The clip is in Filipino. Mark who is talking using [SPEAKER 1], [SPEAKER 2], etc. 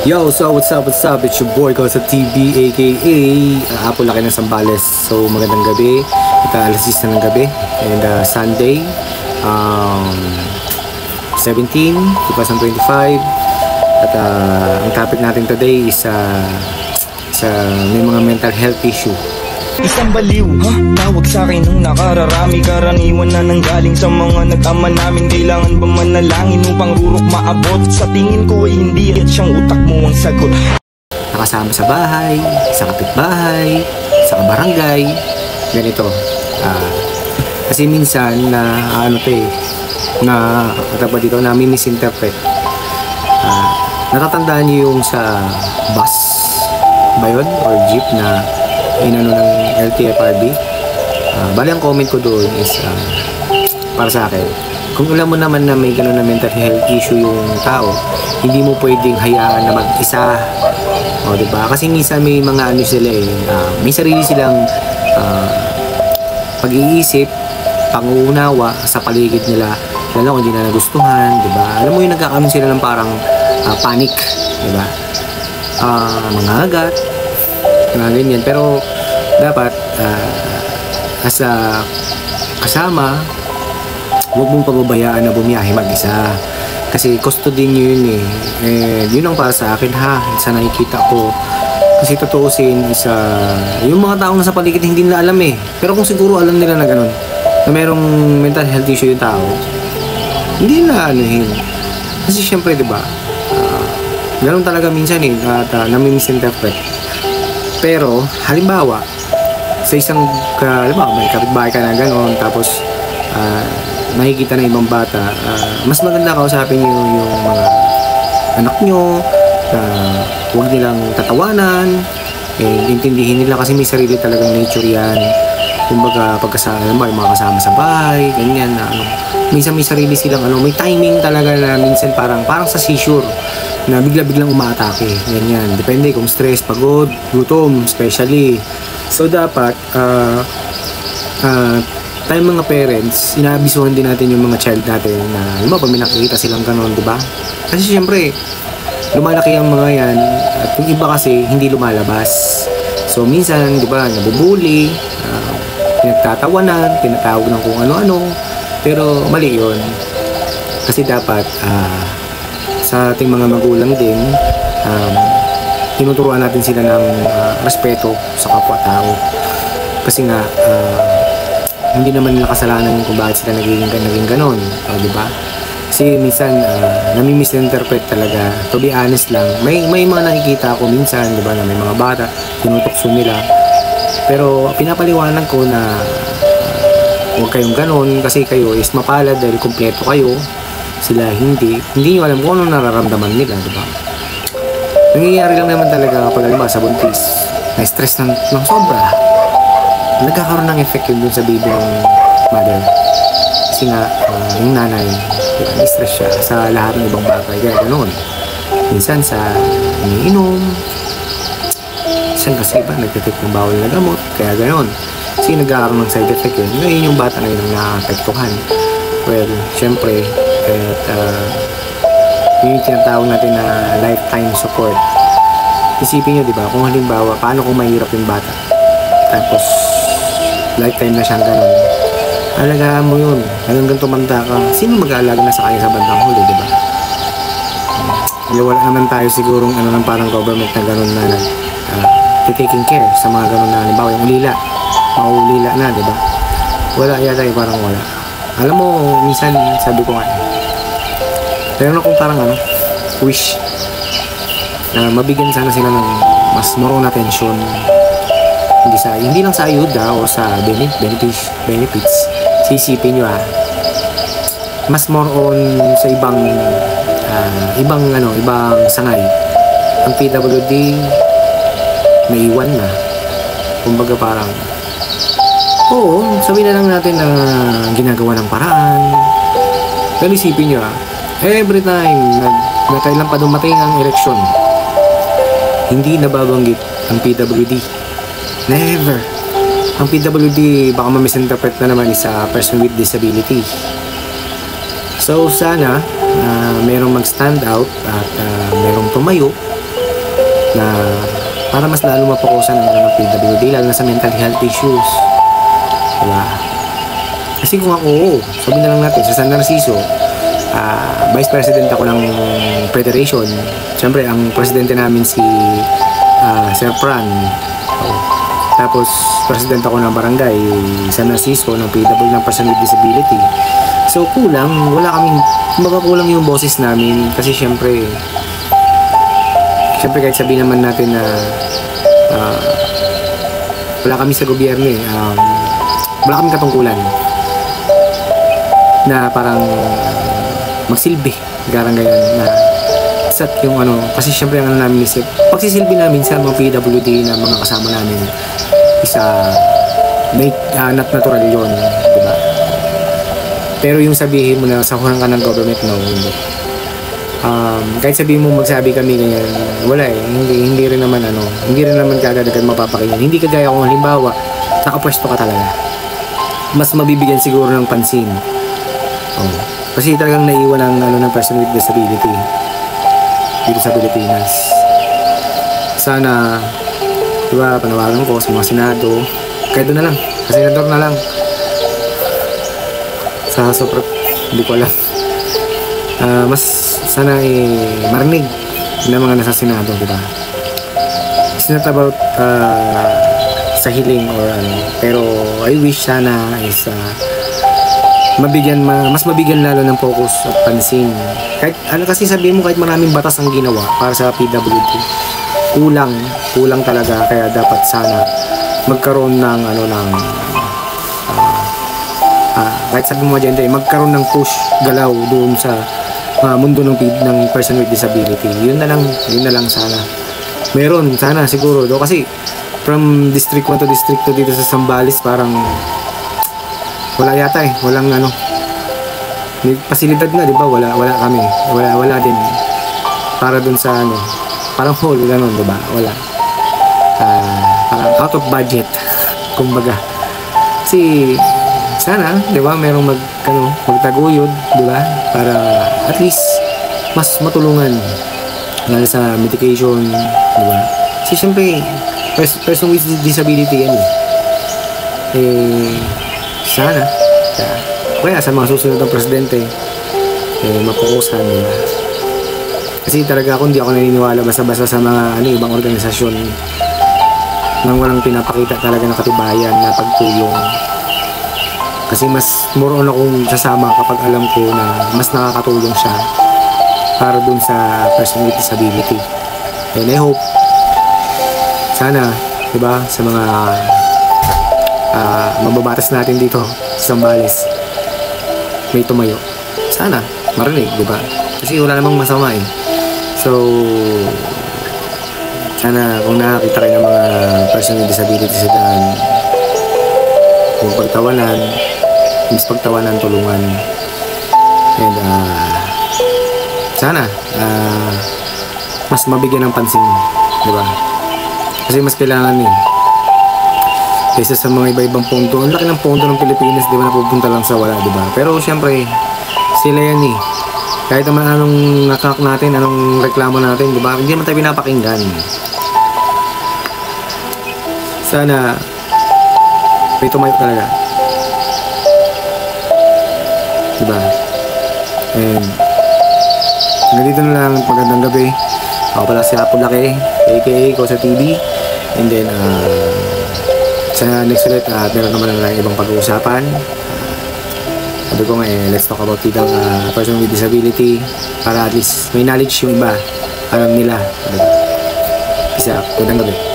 [SPEAKER 1] Yo, so what's up? It's your boy Kosa TV aka Apo Laki ng Sambales. So magandang gabi. Alas 10 na ng gabi. And Sunday 17, 2025. At ang topic natin today is may mga mental health issue.
[SPEAKER 2] Isang baliw, tawag sa akin ng nakararami. Karaniwan na nanggaling sa mga nagtama namin. Kailangan ba manalangin upang rurok maabot? Sa tingin ko ay hindi at siyang utak mo ang sagot.
[SPEAKER 1] Nakasama sa bahay, sa kapitbahay, sa barangay. Ganito. Kasi minsan na misinterpret. Natatandaan niyo yung sa bus ba yun? Or jeep na inano ng LTFRB. Bali ang comment ko doon is para sa akin, kung alam mo naman na may gano'n na mental health issue yung tao, hindi mo pwedeng hayaan na mag-isa, o diba? Kasi minsan may mga ano sila may sarili silang pag-iisip, pangunawa sa paligid nila, lalo kung hindi na nagustuhan, diba? Alam mo yung nagkakaroon sila ng parang panic, diba? Mga agat, mga ganyan. Pero dapat as a kasama, huwag mong pababayaan na bumiyahe mag-isa, kasi gusto din nyo yun and yun ang para sa akin sa nakikita ko. Kasi tutuusin is yung mga taong nasa paligid hindi nila alam pero kung siguro alam nila na ganun, na merong mental health issue yung tao, hindi na anuhin. Kasi syempre diba, ganun talaga minsan at nami-misinterpret. Pero halimbawa sa isang may kapitbahay ka na gano'n, tapos nakikita ng ibang bata, mas maganda kausapin nyo yung mga anak nyo, huwag nilang tatawanan, intindihin nila kasi may sarili talagang nature yan. Kumbaga yung mga kasama sa bahay, ganyan na minsan may sarili silang may timing talaga na minsan parang sa seizure na bigla-biglang umaatake, ganyan. Depende kung stress, pagod, gutom, especially. So dapat tayo mga parents, inaabisuhan din natin yung mga child natin na pag may nakikita silang ganon, diba? Kasi syempre lumalaki ang mga yan, at yung iba kasi hindi lumalabas. So minsan, diba, nabubuli, pinagtatawanan, tinatawag ng kung ano-ano, pero mali yun. Kasi dapat sa ating mga magulang din, tinuturuan natin sila ng respeto sa kapwa-tao. Kasi nga hindi naman nila kasalanan kung bakit sila naging ganon, diba? Kasi minsan nami-misinterpret talaga. To be honest lang, may mga nakikita ako minsan, diba, na may mga bata tinutokso nila, pero pinapaliwanag ko na huwag kayong ganon, kasi kayo is mapalad dahil kumpleto kayo, sila hindi nyo alam kung anong nararamdaman nila, diba? Nangyayari lang naman talaga kapag sa buntis, na-stress ng sobra, nagkakaroon ng effect yun dun sa baby ng mother. Kasi nga yung nanay, na-stress siya sa lahat ng ibang bagay, kaya gano'n. Minsan sa iniinom, minsan kasi iba nagtitake ng bawal na gamot, kaya gano'n. Kasi nagkakaroon ng side effect yun. Ngayon yung bata na yun ang nakapektuhan. Well, syempre, yun yung tinatawag natin na lifetime support. Isipin nyo, diba, kung halimbawa, paano kung mahirap yung bata, tapos lifetime na siyang ganun, alagaan mo yun hanggang tumanda ka. Sino mag-aalaga na sa kanya sa bandang huli, diba? Wala naman tayo sigurong ng parang government na ganun na taking care sa mga ganun na halimbawa yung ulila, maulila na, diba? Wala yata parang wala. Alam mo, minsan sabi ko nga, pero kung parang wish na mabigyan sana sila ng mas morong atensyon, hindi lang sa ayuda o sa benefits. Sisipin nyo mas more on sa ibang sangay. Ang PWD may iwan na, kumbaga parang sabihin na lang natin na ginagawa ng paraan. Pero isipin nyo every time na kailan pa dumating ang eleksyon, hindi nababanggit ang PWD. Never. Ang PWD, baka ma-misinterpret na naman, is a person with disability. So sana merong mag-stand out at merong tumayo na para mas lalo mapokusan ang ng PWD, lalo na sa mental health issues. Diba? Kasi kung ako, sabihin na lang natin, sa San Narciso, Vice President ako ng Federation. Siyempre, ang presidente namin si Sir Fran. Tapos, president ako ng barangay San Narciso ng PWD ng person with disability. So, kulang. Wala kaming, kumbaga kulang yung boses namin. Kasi siyempre kahit sabihin naman natin na wala kami sa gobyerno wala kaming katungkulan na parang magsilbi, garang ganyan na sat yung kasi syempre ang namin isip, pagsisilbi namin sa mga PWD na mga kasama namin isa not natural yun, diba? Pero yung sabihin mo na sahuran ka ng government, no, kahit sabihin mo magsabi kami ganyan, wala hindi rin naman kagad mapapakinggan. Hindi kagaya kung halimbawa nakapwesto ka talaga, mas mabibigyan siguro ng pansin. Kasi talagang naiwan ng person with disability dito sa Pilipinas. Sana, diba, panawagan ko sa mga senado, kahit doon na lang, sa senador na lang, sa Supreme, hindi ko alam, mas sana marinig ng mga nasa senado, diba? It's not about sa hiling or pero I wish sana is mas mabigyan lalo ng focus at pansin. Kahit kasi sabihin mo, kahit maraming batas ang ginawa para sa PWD, kulang talaga. Kaya dapat sana magkaroon ng kahit sabi mo dyan, magkaroon ng push, galaw doon sa mundo ng person with disability. Yun na lang sana meron sana siguro do, kasi from district 1 to district 2 dito sa Zambales parang wala yata walang may pasilidad na, di ba? Wala kami, wala din para dun sa parang whole ganun, di ba? Wala, parang out of budget kumbaga. Kasi sana, di ba, merong magtaguyod, di ba, para at least mas matulungan lalo sa medication, di ba? Kasi syempre person with disability yan sana kaya sa mga susunod ng presidente mapukusan, di ba? Kasi talaga hindi ako naniniwala basta-basta sa mga ibang organisasyon nang walang pinapakita talaga ng katibayan na pagtulong. Kasi mas more on akong sasama kapag alam ko na mas nakakatulong siya para dun sa person with disability. And I hope sana, di ba, sa mga mababatas natin dito sa Zambales may tumayo, sana marinig, di ba? Kasi wala namang masama so sana kung nakakita kayo ng mga person with disability sa daan, kung pagtawanan, tulungan, and sana mas mabigyan ng pansin, di ba? Kasi mas kailangan kaysa sa mga iba-ibang punto. Ang laki ng punto ng Pilipinas, di ba, napupunta lang sa wala, di ba? Pero syempre sila yan kahit naman anong nakak natin, anong reklamo natin, di ba, hindi naman tayo pinapakinggan. Sana may tumayo talaga, di ba? And nandito na lang, magandang gabi. Ako pala si Apo Laki, aka Kosa TV. And then sa next ulit meron naman lang ibang pag-uusapan. Sabi ko let's talk about person with disability para at least may knowledge yung iba, alam nila. Isa, magandang gabi.